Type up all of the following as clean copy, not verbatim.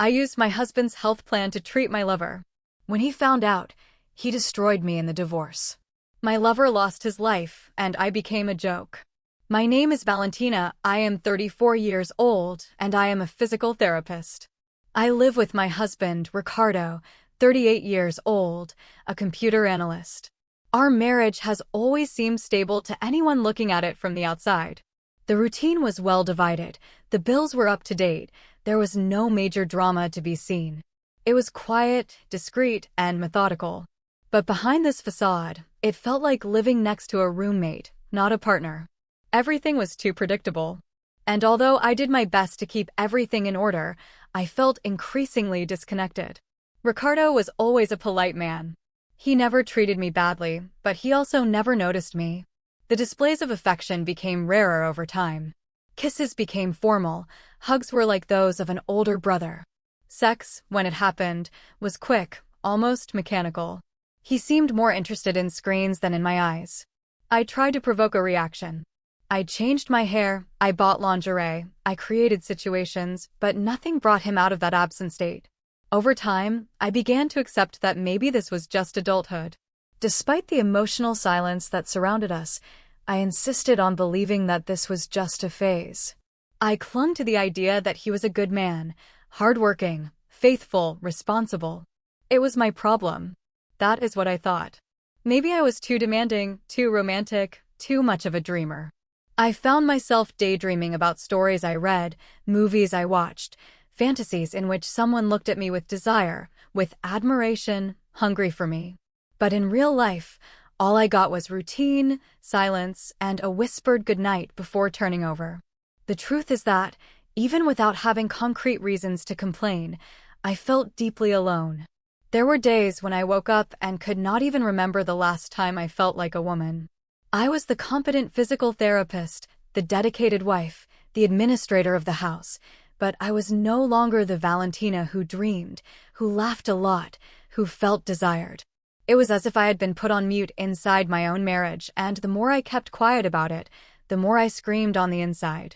I used my husband's health plan to treat my lover. When he found out, he destroyed me in the divorce. My lover lost his life, and I became a joke. My name is Valentina, I am 34 years old, and I am a physical therapist. I live with my husband, Ricardo, 38 years old, a computer analyst. Our marriage has always seemed stable to anyone looking at it from the outside. The routine was well divided, the bills were up to date, there was no major drama to be seen. It was quiet, discreet, and methodical. But behind this facade, it felt like living next to a roommate, not a partner. Everything was too predictable. And although I did my best to keep everything in order, I felt increasingly disconnected. Ricardo was always a polite man. He never treated me badly, but he also never noticed me. The displays of affection became rarer over time. Kisses became formal, hugs were like those of an older brother. Sex, when it happened, was quick, almost mechanical. He seemed more interested in screens than in my eyes. I tried to provoke a reaction. I changed my hair, I bought lingerie, I created situations, but nothing brought him out of that absent state. Over time, I began to accept that maybe this was just adulthood. Despite the emotional silence that surrounded us, I insisted on believing that this was just a phase. I clung to the idea that he was a good man, hardworking, faithful, responsible. It was my problem. That is what I thought. Maybe I was too demanding, too romantic, too much of a dreamer. I found myself daydreaming about stories I read, movies I watched, fantasies in which someone looked at me with desire, with admiration, hungry for me. But in real life, all I got was routine, silence, and a whispered goodnight before turning over. The truth is that, even without having concrete reasons to complain, I felt deeply alone. There were days when I woke up and could not even remember the last time I felt like a woman. I was the competent physical therapist, the dedicated wife, the administrator of the house, but I was no longer the Valentina who dreamed, who laughed a lot, who felt desired. It was as if I had been put on mute inside my own marriage, and the more I kept quiet about it, the more I screamed on the inside.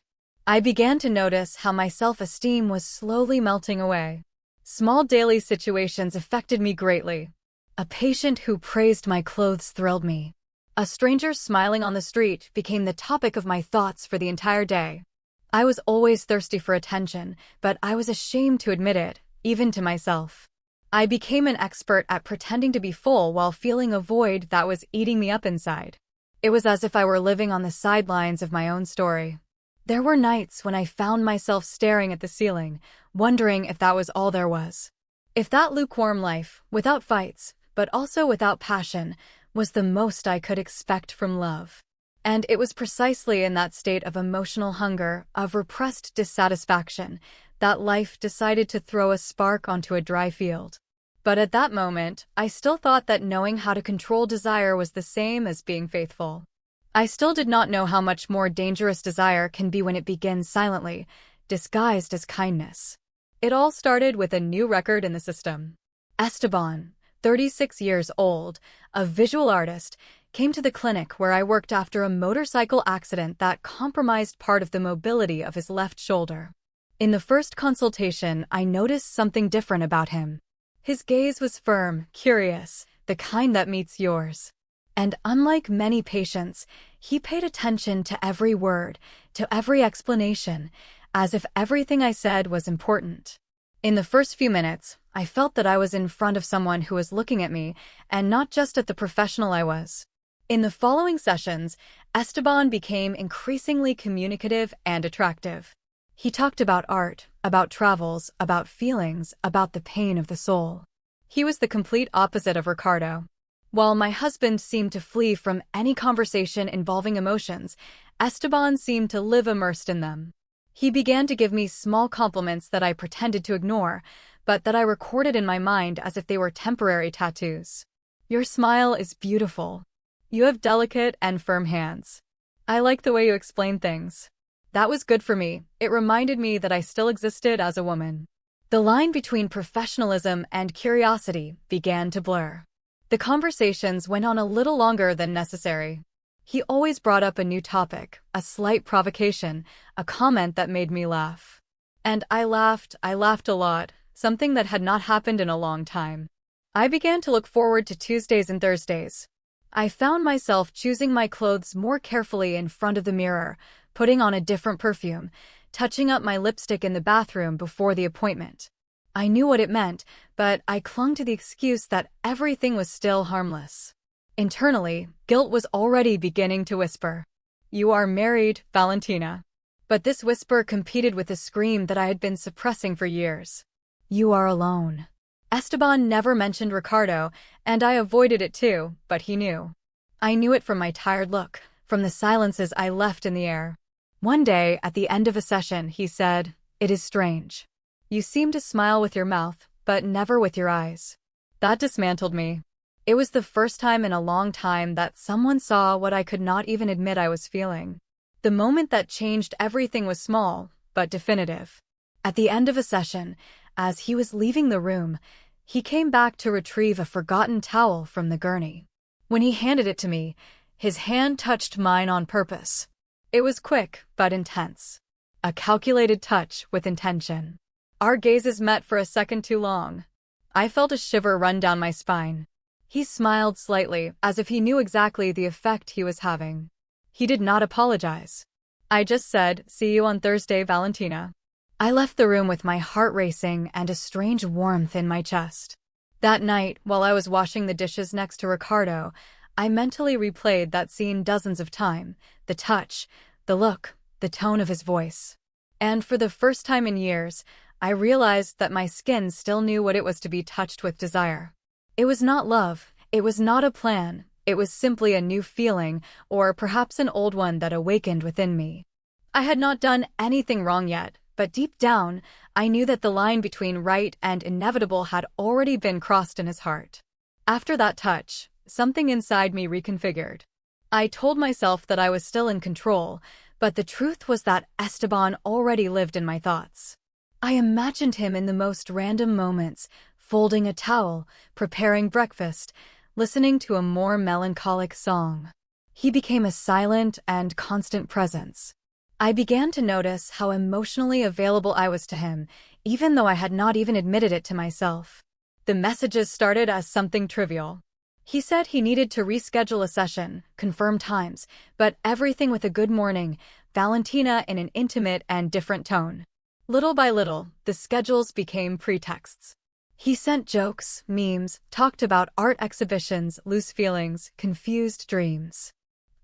I began to notice how my self-esteem was slowly melting away. Small daily situations affected me greatly. A patient who praised my clothes thrilled me. A stranger smiling on the street became the topic of my thoughts for the entire day. I was always thirsty for attention, but I was ashamed to admit it, even to myself. I became an expert at pretending to be full while feeling a void that was eating me up inside. It was as if I were living on the sidelines of my own story. There were nights when I found myself staring at the ceiling, wondering if that was all there was. If that lukewarm life, without fights, but also without passion, was the most I could expect from love. And it was precisely in that state of emotional hunger, of repressed dissatisfaction, that life decided to throw a spark onto a dry field. But at that moment, I still thought that knowing how to control desire was the same as being faithful. I still did not know how much more dangerous desire can be when it begins silently, disguised as kindness. It all started with a new record in the system. Esteban, 36 years old, a visual artist, came to the clinic where I worked after a motorcycle accident that compromised part of the mobility of his left shoulder. In the first consultation, I noticed something different about him. His gaze was firm, curious, the kind that meets yours. And unlike many patients, he paid attention to every word, to every explanation, as if everything I said was important. In the first few minutes, I felt that I was in front of someone who was looking at me, and not just at the professional I was. In the following sessions, Esteban became increasingly communicative and attractive. He talked about art, about travels, about feelings, about the pain of the soul. He was the complete opposite of Ricardo. While my husband seemed to flee from any conversation involving emotions, Esteban seemed to live immersed in them. He began to give me small compliments that I pretended to ignore, but that I recorded in my mind as if they were temporary tattoos. "Your smile is beautiful. You have delicate and firm hands. I like the way you explain things." That was good for me. It reminded me that I still existed as a woman. The line between professionalism and curiosity began to blur. The conversations went on a little longer than necessary. He always brought up a new topic, a slight provocation, a comment that made me laugh. And I laughed a lot, something that had not happened in a long time. I began to look forward to Tuesdays and Thursdays. I found myself choosing my clothes more carefully in front of the mirror, putting on a different perfume, touching up my lipstick in the bathroom before the appointment. I knew what it meant, but I clung to the excuse that everything was still harmless. Internally, guilt was already beginning to whisper, "You are married, Valentina." But this whisper competed with the scream that I had been suppressing for years. "You are alone." Esteban never mentioned Ricardo, and I avoided it too, but he knew. I knew it from my tired look, from the silences I left in the air. One day, at the end of a session, he said, "It is strange. You seem to smile with your mouth, but never with your eyes." That dismantled me. It was the first time in a long time that someone saw what I could not even admit I was feeling. The moment that changed everything was small, but definitive. At the end of a session, as he was leaving the room, he came back to retrieve a forgotten towel from the gurney. When he handed it to me, his hand touched mine on purpose. It was quick, but intense. A calculated touch with intention. Our gazes met for a second too long. I felt a shiver run down my spine. He smiled slightly, as if he knew exactly the effect he was having. He did not apologize. I just said, "See you on Thursday, Valentina." I left the room with my heart racing and a strange warmth in my chest. That night, while I was washing the dishes next to Ricardo, I mentally replayed that scene dozens of times, the touch, the look, the tone of his voice. And for the first time in years, I realized that my skin still knew what it was to be touched with desire. It was not love, it was not a plan, it was simply a new feeling, or perhaps an old one that awakened within me. I had not done anything wrong yet, but deep down, I knew that the line between right and inevitable had already been crossed in his heart. After that touch, something inside me reconfigured. I told myself that I was still in control, but the truth was that Esteban already lived in my thoughts. I imagined him in the most random moments, folding a towel, preparing breakfast, listening to a more melancholic song. He became a silent and constant presence. I began to notice how emotionally available I was to him, even though I had not even admitted it to myself. The messages started as something trivial. He said he needed to reschedule a session, confirm times, but everything with a "good morning, Valentina" in an intimate and different tone. Little by little, the schedules became pretexts. He sent jokes, memes, talked about art exhibitions, loose feelings, confused dreams.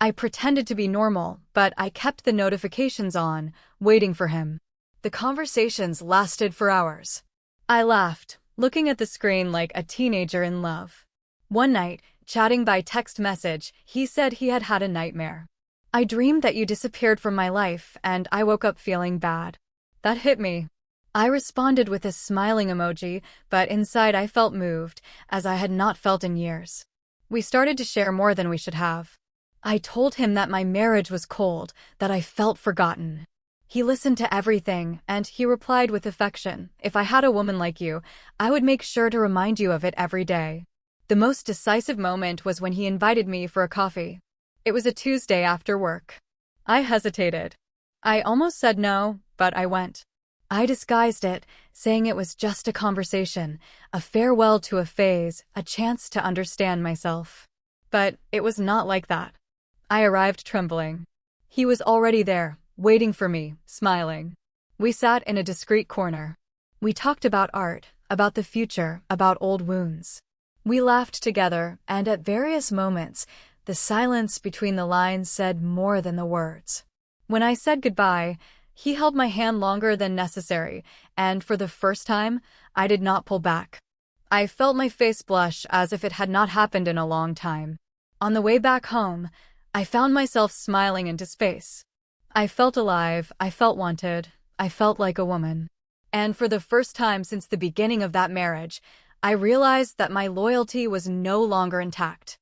I pretended to be normal, but I kept the notifications on, waiting for him. The conversations lasted for hours. I laughed, looking at the screen like a teenager in love. One night, chatting by text message, he said he had had a nightmare. "I dreamed that you disappeared from my life, and I woke up feeling bad." That hit me. I responded with a smiling emoji, but inside I felt moved, as I had not felt in years. We started to share more than we should have. I told him that my marriage was cold, that I felt forgotten. He listened to everything, and he replied with affection, "If I had a woman like you, I would make sure to remind you of it every day." The most decisive moment was when he invited me for a coffee. It was a Tuesday after work. I hesitated. I almost said no, but I went. I disguised it, saying it was just a conversation, a farewell to a phase, a chance to understand myself. But it was not like that. I arrived trembling. He was already there, waiting for me, smiling. We sat in a discreet corner. We talked about art, about the future, about old wounds. We laughed together, and at various moments, the silence between the lines said more than the words. When I said goodbye, he held my hand longer than necessary, and for the first time, I did not pull back. I felt my face blush as if it had not happened in a long time. On the way back home, I found myself smiling into space. I felt alive, I felt wanted, I felt like a woman. And for the first time since the beginning of that marriage, I realized that my loyalty was no longer intact.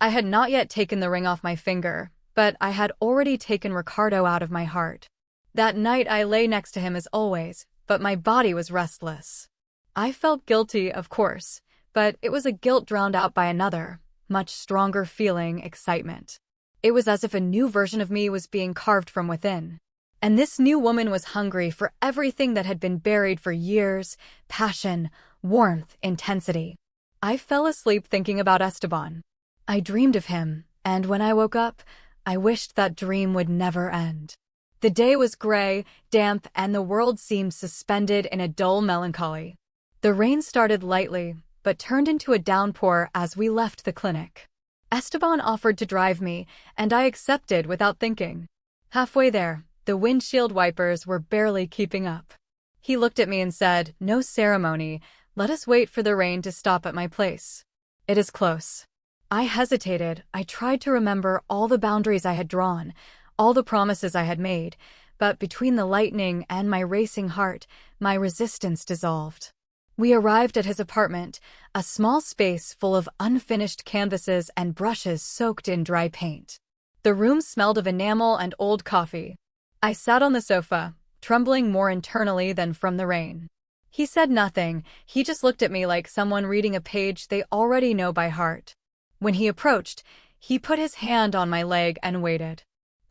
I had not yet taken the ring off my finger, but I had already taken Ricardo out of my heart. That night I lay next to him as always, but my body was restless. I felt guilty, of course, but it was a guilt drowned out by another, much stronger feeling, excitement. It was as if a new version of me was being carved from within. And this new woman was hungry for everything that had been buried for years: passion, warmth, intensity. I fell asleep thinking about Esteban. I dreamed of him, and when I woke up, I wished that dream would never end. The day was gray, damp, and the world seemed suspended in a dull melancholy. The rain started lightly, but turned into a downpour as we left the clinic. Esteban offered to drive me, and I accepted without thinking. Halfway there, the windshield wipers were barely keeping up. He looked at me and said, "No ceremony, let us wait for the rain to stop at my place. It is close." I hesitated. I tried to remember all the boundaries I had drawn, all the promises I had made, but between the lightning and my racing heart, my resistance dissolved. We arrived at his apartment, a small space full of unfinished canvases and brushes soaked in dry paint. The room smelled of enamel and old coffee. I sat on the sofa, trembling more internally than from the rain. He said nothing. He just looked at me like someone reading a page they already know by heart. When he approached, he put his hand on my leg and waited.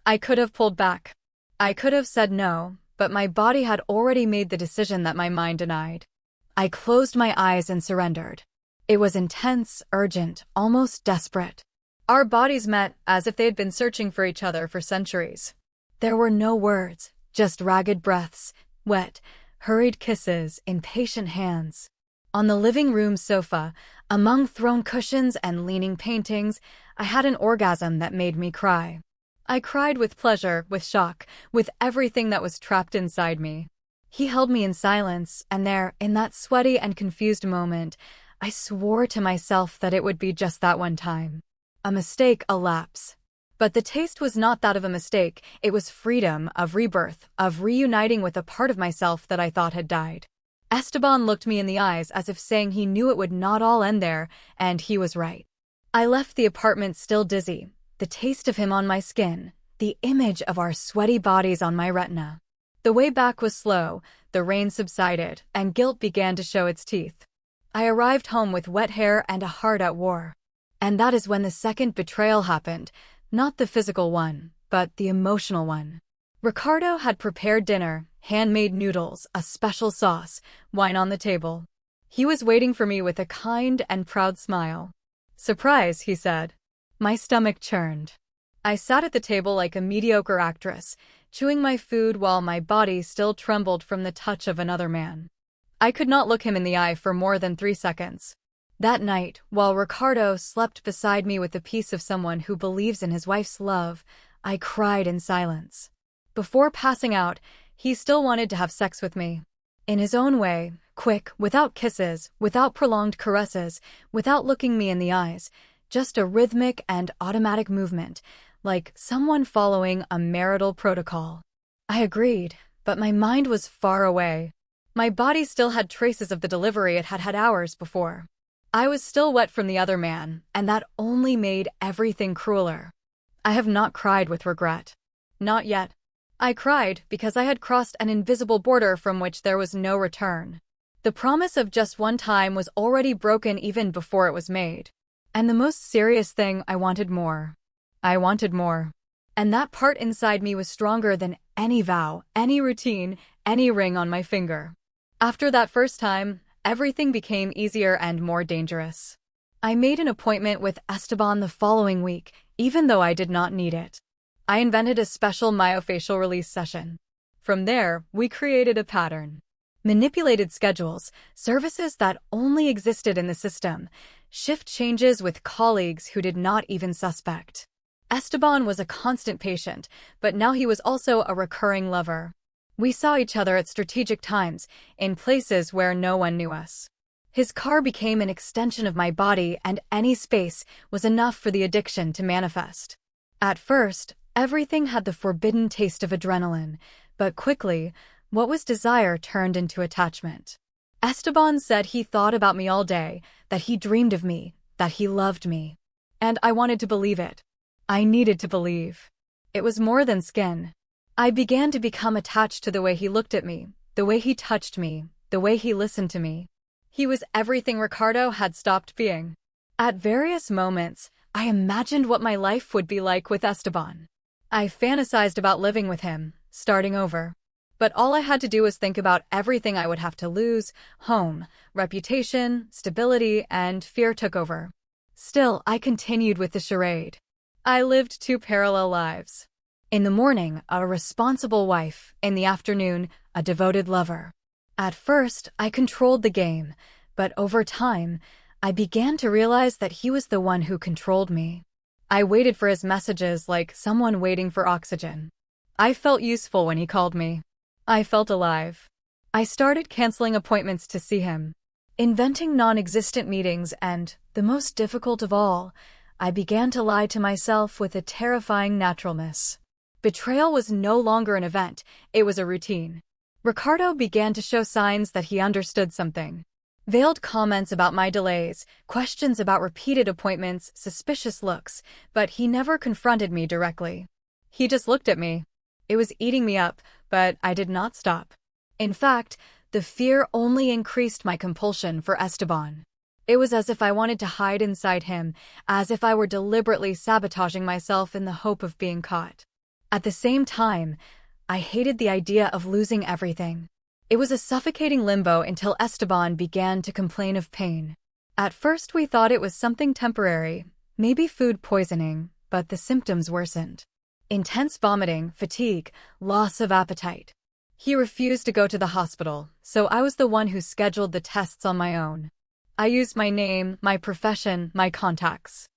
I could have pulled back. I could have said no, but my body had already made the decision that my mind denied. I closed my eyes and surrendered. It was intense, urgent, almost desperate. Our bodies met as if they had been searching for each other for centuries. There were no words, just ragged breaths, wet, hurried kisses, impatient hands. On the living room sofa, among thrown cushions and leaning paintings, I had an orgasm that made me cry. I cried with pleasure, with shock, with everything that was trapped inside me. He held me in silence, and there, in that sweaty and confused moment, I swore to myself that it would be just that one time. A mistake, a lapse. But the taste was not that of a mistake. It was freedom, of rebirth, of reuniting with a part of myself that I thought had died. Esteban looked me in the eyes as if saying he knew it would not all end there, and he was right. I left the apartment still dizzy, the taste of him on my skin, the image of our sweaty bodies on my retina. The way back was slow, the rain subsided, and guilt began to show its teeth. I arrived home with wet hair and a heart at war. And that is when the second betrayal happened, not the physical one, but the emotional one. Ricardo had prepared dinner, handmade noodles, a special sauce, wine on the table. He was waiting for me with a kind and proud smile. "Surprise," he said. My stomach churned. I sat at the table like a mediocre actress, chewing my food while my body still trembled from the touch of another man. I could not look him in the eye for more than 3 seconds. That night, while Ricardo slept beside me with the peace of someone who believes in his wife's love, I cried in silence. Before passing out, he still wanted to have sex with me. In his own way, quick, without kisses, without prolonged caresses, without looking me in the eyes, just a rhythmic and automatic movement, like someone following a marital protocol. I agreed, but my mind was far away. My body still had traces of the delivery it had had hours before. I was still wet from the other man, and that only made everything crueler. I have not cried with regret. Not yet. I cried because I had crossed an invisible border from which there was no return. The promise of just one time was already broken even before it was made. And the most serious thing, I wanted more. I wanted more. And that part inside me was stronger than any vow, any routine, any ring on my finger. After that first time, everything became easier and more dangerous. I made an appointment with Esteban the following week, even though I did not need it. I invented a special myofascial release session. From there, we created a pattern. Manipulated schedules, services that only existed in the system, shift changes with colleagues who did not even suspect. Esteban was a constant patient, but now he was also a recurring lover. We saw each other at strategic times, in places where no one knew us. His car became an extension of my body, and any space was enough for the addiction to manifest. At first, everything had the forbidden taste of adrenaline, but quickly, what was desire turned into attachment. Esteban said he thought about me all day, that he dreamed of me, that he loved me. And I wanted to believe it. I needed to believe. It was more than skin. I began to become attached to the way he looked at me, the way he touched me, the way he listened to me. He was everything Ricardo had stopped being. At various moments, I imagined what my life would be like with Esteban. I fantasized about living with him, starting over. But all I had to do was think about everything I would have to lose: home, reputation, stability, and fear took over. Still, I continued with the charade. I lived two parallel lives. In the morning, a responsible wife; in the afternoon, a devoted lover. At first, I controlled the game, but over time, I began to realize that he was the one who controlled me. I waited for his messages like someone waiting for oxygen. I felt useful when he called me. I felt alive. I started canceling appointments to see him, inventing non-existent meetings, and, the most difficult of all, I began to lie to myself with a terrifying naturalness. Betrayal was no longer an event, it was a routine. Ricardo began to show signs that he understood something. Veiled comments about my delays, questions about repeated appointments, suspicious looks, but he never confronted me directly. He just looked at me. It was eating me up, but I did not stop. In fact, the fear only increased my compulsion for Esteban. It was as if I wanted to hide inside him, as if I were deliberately sabotaging myself in the hope of being caught. At the same time, I hated the idea of losing everything. It was a suffocating limbo until Esteban began to complain of pain. At first we thought it was something temporary, maybe food poisoning, but the symptoms worsened. Intense vomiting, fatigue, loss of appetite. He refused to go to the hospital, so I was the one who scheduled the tests on my own. I used my name, my profession, my contacts.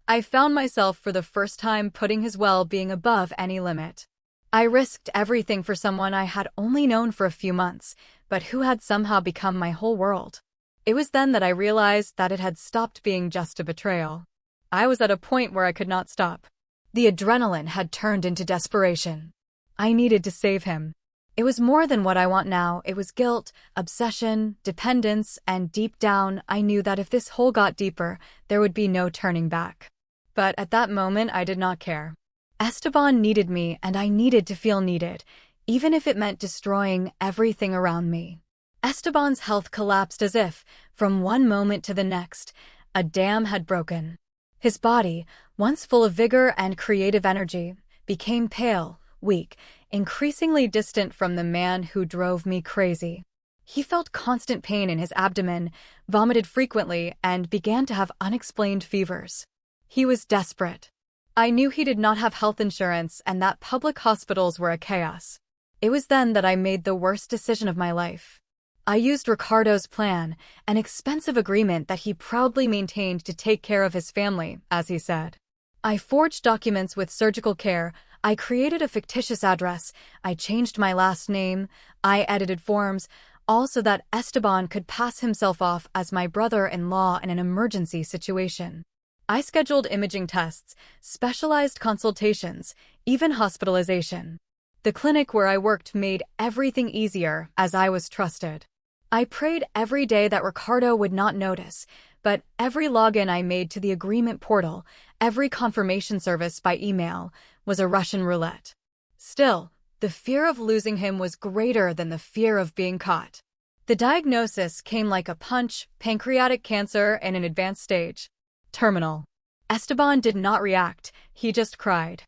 I found myself for the first time putting his well-being above any limit. I risked everything for someone I had only known for a few months, but who had somehow become my whole world. It was then that I realized that it had stopped being just a betrayal. I was at a point where I could not stop. The adrenaline had turned into desperation. I needed to save him. It was more than what I want now. It was guilt, obsession, dependence, and deep down, I knew that if this hole got deeper, there would be no turning back. But at that moment, I did not care. Esteban needed me, and I needed to feel needed, even if it meant destroying everything around me. Esteban's health collapsed as if, from one moment to the next, a dam had broken. His body, once full of vigor and creative energy, became pale, weak, increasingly distant from the man who drove me crazy. He felt constant pain in his abdomen, vomited frequently, and began to have unexplained fevers. He was desperate. I knew he did not have health insurance and that public hospitals were a chaos. It was then that I made the worst decision of my life. I used Ricardo's plan, an expensive agreement that he proudly maintained to take care of his family, as he said. I forged documents with surgical care, I created a fictitious address, I changed my last name, I edited forms, all so that Esteban could pass himself off as my brother-in-law in an emergency situation. I scheduled imaging tests, specialized consultations, even hospitalization. The clinic where I worked made everything easier, as I was trusted. I prayed every day that Ricardo would not notice, but every login I made to the agreement portal, every confirmation service by email, was a Russian roulette. Still, the fear of losing him was greater than the fear of being caught. The diagnosis came like a punch: pancreatic cancer in an advanced stage. Terminal. Esteban did not react, he just cried.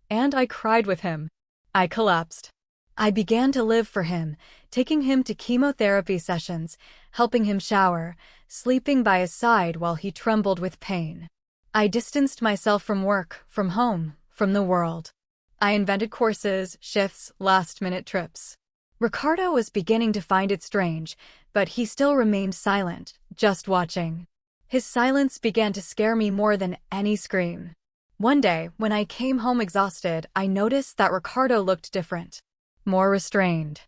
And I cried with him. I collapsed. I began to live for him, taking him to chemotherapy sessions, helping him shower, sleeping by his side while he trembled with pain. I distanced myself from work, from home, from the world. I invented courses, shifts, last-minute trips. Ricardo was beginning to find it strange, but he still remained silent, just watching. His silence began to scare me more than any scream. One day, when I came home exhausted, I noticed that Ricardo looked different, more restrained.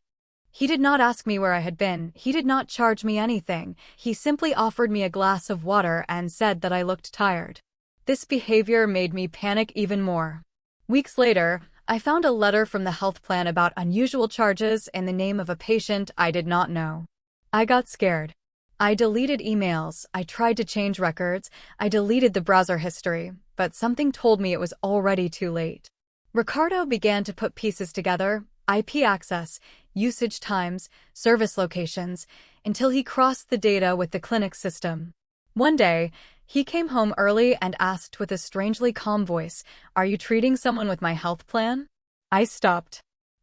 He did not ask me where I had been, he did not charge me anything, he simply offered me a glass of water and said that I looked tired. This behavior made me panic even more. Weeks later, I found a letter from the health plan about unusual charges in the name of a patient I did not know. I got scared. I deleted emails, I tried to change records, I deleted the browser history, but something told me it was already too late. Ricardo began to put pieces together: IP access, usage times, service locations, until he crossed the data with the clinic system. One day, he came home early and asked with a strangely calm voice, "Are you treating someone with my health plan?" I stopped.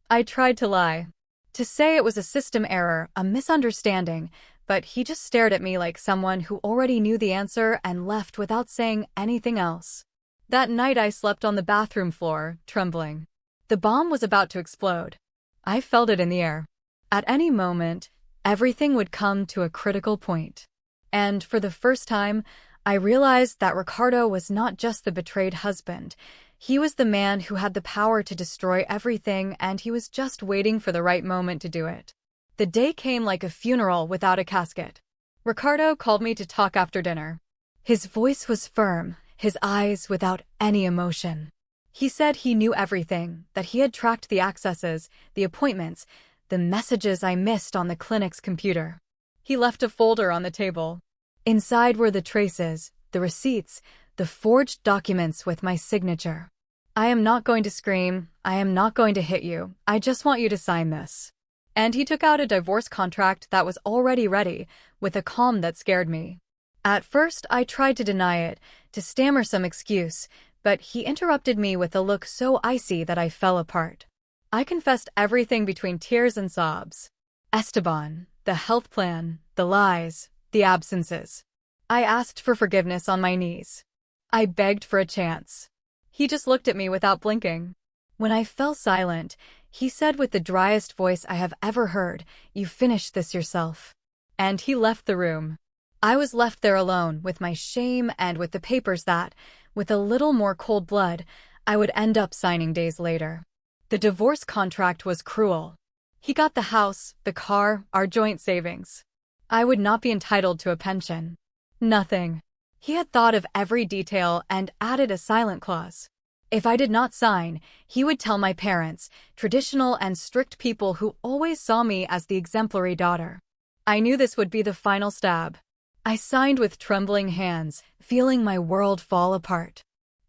I tried to lie, to say it was a system error, a misunderstanding, but he just stared at me like someone who already knew the answer and left without saying anything else. That night I slept on the bathroom floor, trembling. The bomb was about to explode. I felt it in the air. At any moment, everything would come to a critical point. And for the first time, I realized that Ricardo was not just the betrayed husband. He was the man who had the power to destroy everything, and he was just waiting for the right moment to do it. The day came like a funeral without a casket. Ricardo called me to talk after dinner. His voice was firm, his eyes without any emotion. He said he knew everything, that he had tracked the accesses, the appointments, the messages I missed on the clinic's computer. He left a folder on the table. Inside were the traces, the receipts, the forged documents with my signature. I am not going to scream, I am not going to hit you, I just want you to sign this. And he took out a divorce contract that was already ready, with a calm that scared me. At first, I tried to deny it, to stammer some excuse, but he interrupted me with a look so icy that I fell apart. I confessed everything between tears and sobs. Esteban, the health plan, the lies, the absences. I asked for forgiveness on my knees. I begged for a chance. He just looked at me without blinking. When I fell silent, he said with the driest voice I have ever heard, "You finished this yourself." And he left the room. I was left there alone with my shame and with the papers that, with a little more cold blood, I would end up signing days later. The divorce contract was cruel. He got the house, the car, our joint savings. I would not be entitled to a pension. Nothing. He had thought of every detail and added a silent clause. If I did not sign, he would tell my parents, traditional and strict people who always saw me as the exemplary daughter. I knew this would be the final stab. I signed with trembling hands, feeling my world fall apart.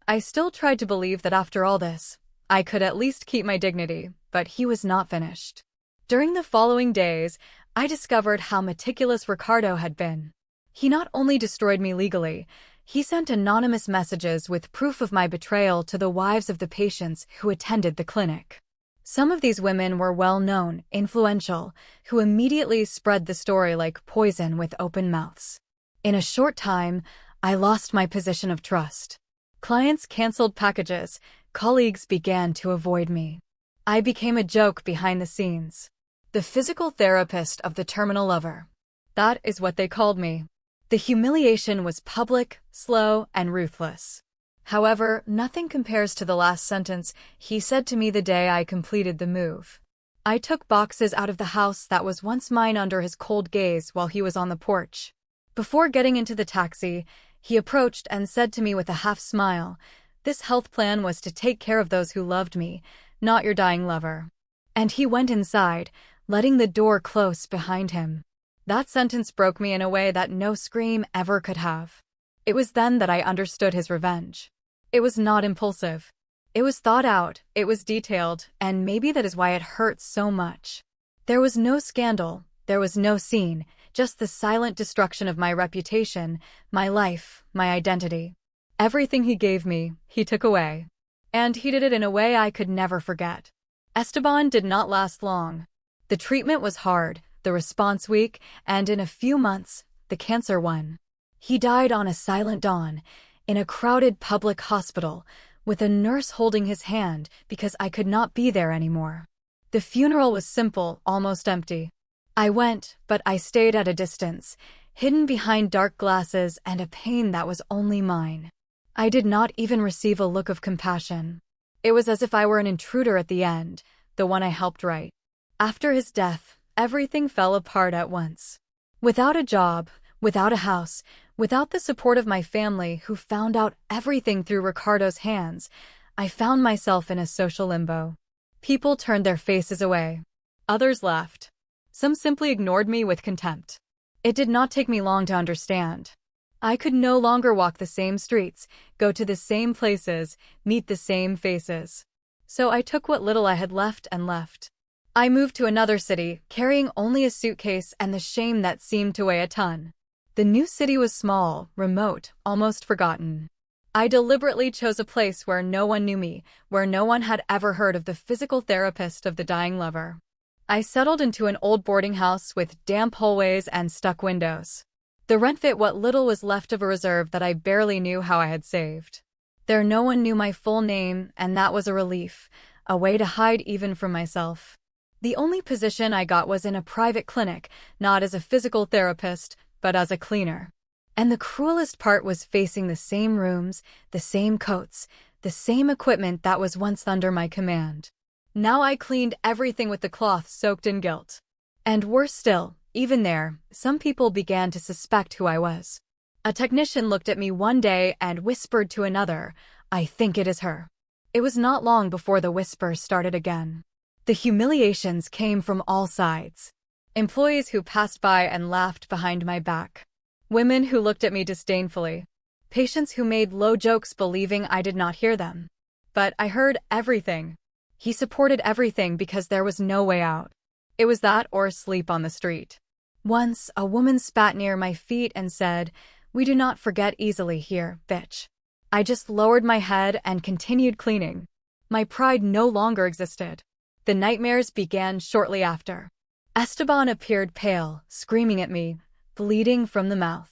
I still tried to believe that after all this, I could at least keep my dignity, but he was not finished. During the following days, I discovered how meticulous Ricardo had been. He not only destroyed me legally, he sent anonymous messages with proof of my betrayal to the wives of the patients who attended the clinic. Some of these women were well-known, influential, who immediately spread the story like poison with open mouths. In a short time, I lost my position of trust. Clients canceled packages, colleagues began to avoid me. I became a joke behind the scenes. The physical therapist of the terminal lover. That is what they called me. The humiliation was public, slow, and ruthless. However, nothing compares to the last sentence he said to me the day I completed the move. I took boxes out of the house that was once mine under his cold gaze while he was on the porch. Before getting into the taxi, he approached and said to me with a half smile, "This health plan was to take care of those who loved me, not your dying lover." And he went inside, letting the door close behind him. That sentence broke me in a way that no scream ever could have. It was then that I understood his revenge. It was not impulsive. It was thought out, it was detailed, and maybe that is why it hurt so much. There was no scandal, there was no scene, just the silent destruction of my reputation, my life, my identity. Everything he gave me, he took away. And he did it in a way I could never forget. Esteban did not last long. The treatment was hard, the response weak, and in a few months, the cancer won. He died on a silent dawn, in a crowded public hospital, with a nurse holding his hand because I could not be there anymore. The funeral was simple, almost empty. I went, but I stayed at a distance, hidden behind dark glasses and a pain that was only mine. I did not even receive a look of compassion. It was as if I were an intruder at the end, the one I helped write. After his death, everything fell apart at once. Without a job, without a house, without the support of my family who found out everything through Ricardo's hands, I found myself in a social limbo. People turned their faces away. Others laughed. Some simply ignored me with contempt. It did not take me long to understand. I could no longer walk the same streets, go to the same places, meet the same faces. So I took what little I had left and left. I moved to another city, carrying only a suitcase and the shame that seemed to weigh a ton. The new city was small, remote, almost forgotten. I deliberately chose a place where no one knew me, where no one had ever heard of the physical therapist of the dying lover. I settled into an old boarding house with damp hallways and stuck windows. The rent fit what little was left of a reserve that I barely knew how I had saved. There no one knew my full name, and that was a relief, a way to hide even from myself. The only position I got was in a private clinic, not as a physical therapist, but as a cleaner. And the cruelest part was facing the same rooms, the same coats, the same equipment that was once under my command. Now I cleaned everything with the cloth soaked in guilt. And worse still, even there, some people began to suspect who I was. A technician looked at me one day and whispered to another, "I think it is her." It was not long before the whispers started again. The humiliations came from all sides. Employees who passed by and laughed behind my back. Women who looked at me disdainfully. Patients who made low jokes believing I did not hear them. But I heard everything. He supported everything because there was no way out. It was that or sleep on the street. Once, a woman spat near my feet and said, "We do not forget easily here, bitch." I just lowered my head and continued cleaning. My pride no longer existed. The nightmares began shortly after. Esteban appeared pale, screaming at me, bleeding from the mouth.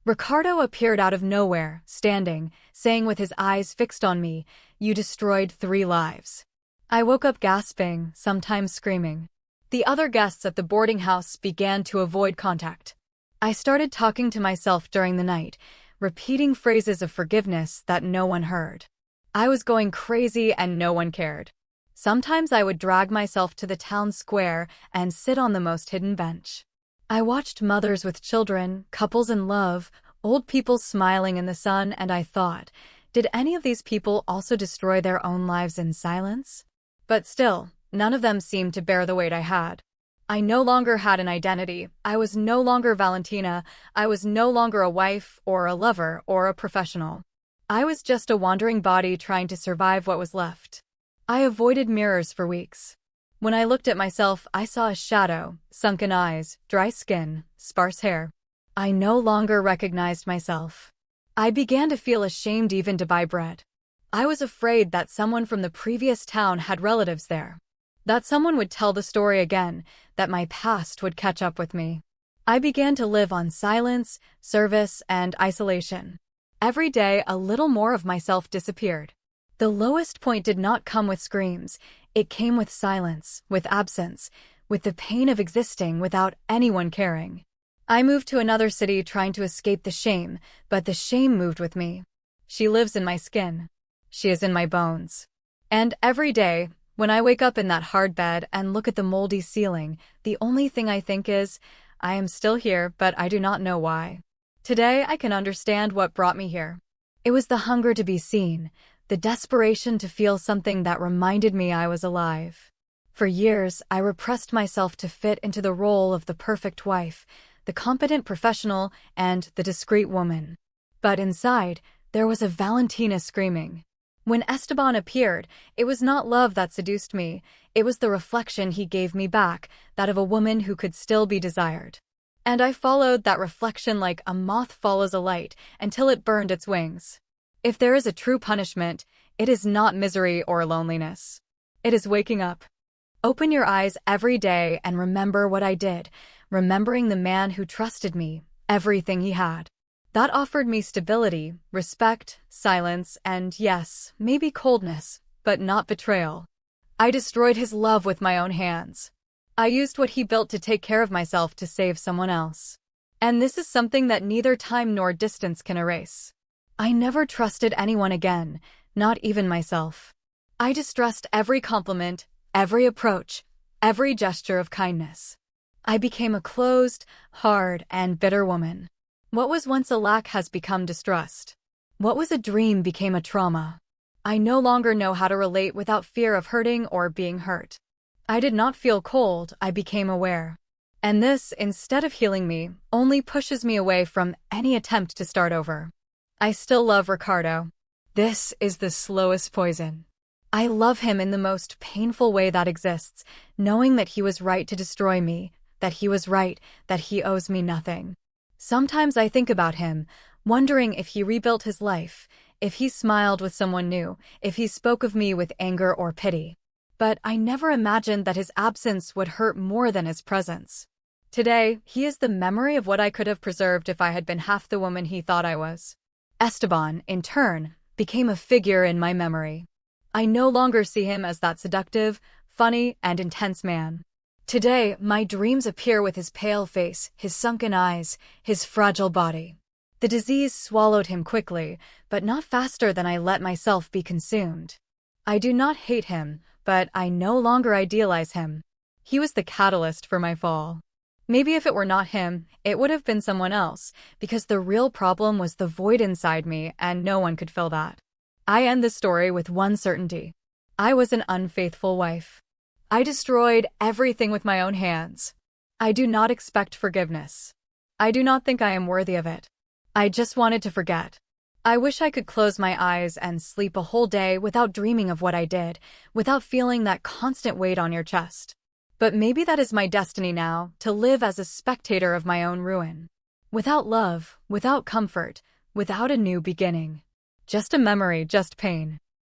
Ricardo appeared out of nowhere, standing, saying with his eyes fixed on me, "You destroyed 3 lives." I woke up gasping, sometimes screaming. The other guests at the boarding house began to avoid contact. I started talking to myself during the night, repeating phrases of forgiveness that no one heard. I was going crazy and no one cared. Sometimes I would drag myself to the town square and sit on the most hidden bench. I watched mothers with children, couples in love, old people smiling in the sun, and I thought, did any of these people also destroy their own lives in silence? But still, none of them seemed to bear the weight I had. I no longer had an identity. I was no longer Valentina. I was no longer a wife or a lover or a professional. I was just a wandering body trying to survive what was left. I avoided mirrors for weeks. When I looked at myself, I saw a shadow, sunken eyes, dry skin, sparse hair. I no longer recognized myself. I began to feel ashamed even to buy bread. I was afraid that someone from the previous town had relatives there. That someone would tell the story again, that my past would catch up with me. I began to live on silence, service, and isolation. Every day, a little more of myself disappeared. The lowest point did not come with screams. It came with silence, with absence, with the pain of existing without anyone caring. I moved to another city trying to escape the shame, but the shame moved with me. She lives in my skin. She is in my bones. And every day, when I wake up in that hard bed and look at the moldy ceiling, the only thing I think is, I am still here, but I do not know why. Today, I can understand what brought me here. It was the hunger to be seen, the desperation to feel something that reminded me I was alive. For years, I repressed myself to fit into the role of the perfect wife, the competent professional, and the discreet woman. But inside, there was a Valentina screaming. When Esteban appeared, it was not love that seduced me, it was the reflection he gave me back, that of a woman who could still be desired. And I followed that reflection like a moth follows a light, until it burned its wings. If there is a true punishment, it is not misery or loneliness. It is waking up. Open your eyes every day and remember what I did, remembering the man who trusted me, everything he had. That offered me stability, respect, silence, and yes, maybe coldness, but not betrayal. I destroyed his love with my own hands. I used what he built to take care of myself to save someone else. And this is something that neither time nor distance can erase. I never trusted anyone again, not even myself. I distrust every compliment, every approach, every gesture of kindness. I became a closed, hard, and bitter woman. What was once a lack has become distrust. What was a dream became a trauma. I no longer know how to relate without fear of hurting or being hurt. I did not feel cold, I became aware. And this, instead of healing me, only pushes me away from any attempt to start over. I still love Ricardo. This is the slowest poison. I love him in the most painful way that exists, knowing that he was right to destroy me, that he was right, that he owes me nothing. Sometimes I think about him, wondering if he rebuilt his life, if he smiled with someone new, if he spoke of me with anger or pity. But I never imagined that his absence would hurt more than his presence. Today, he is the memory of what I could have preserved if I had been half the woman he thought I was. Esteban, in turn, became a figure in my memory. I no longer see him as that seductive, funny, and intense man. Today, my dreams appear with his pale face, his sunken eyes, his fragile body. The disease swallowed him quickly, but not faster than I let myself be consumed. I do not hate him, but I no longer idealize him. He was the catalyst for my fall. Maybe if it were not him, it would have been someone else, because the real problem was the void inside me, and no one could fill that. I end this story with one certainty. I was an unfaithful wife. I destroyed everything with my own hands. I do not expect forgiveness. I do not think I am worthy of it. I just wanted to forget. I wish I could close my eyes and sleep a whole day without dreaming of what I did, without feeling that constant weight on your chest. But maybe that is my destiny now, to live as a spectator of my own ruin. Without love, without comfort, without a new beginning. Just a memory, just pain.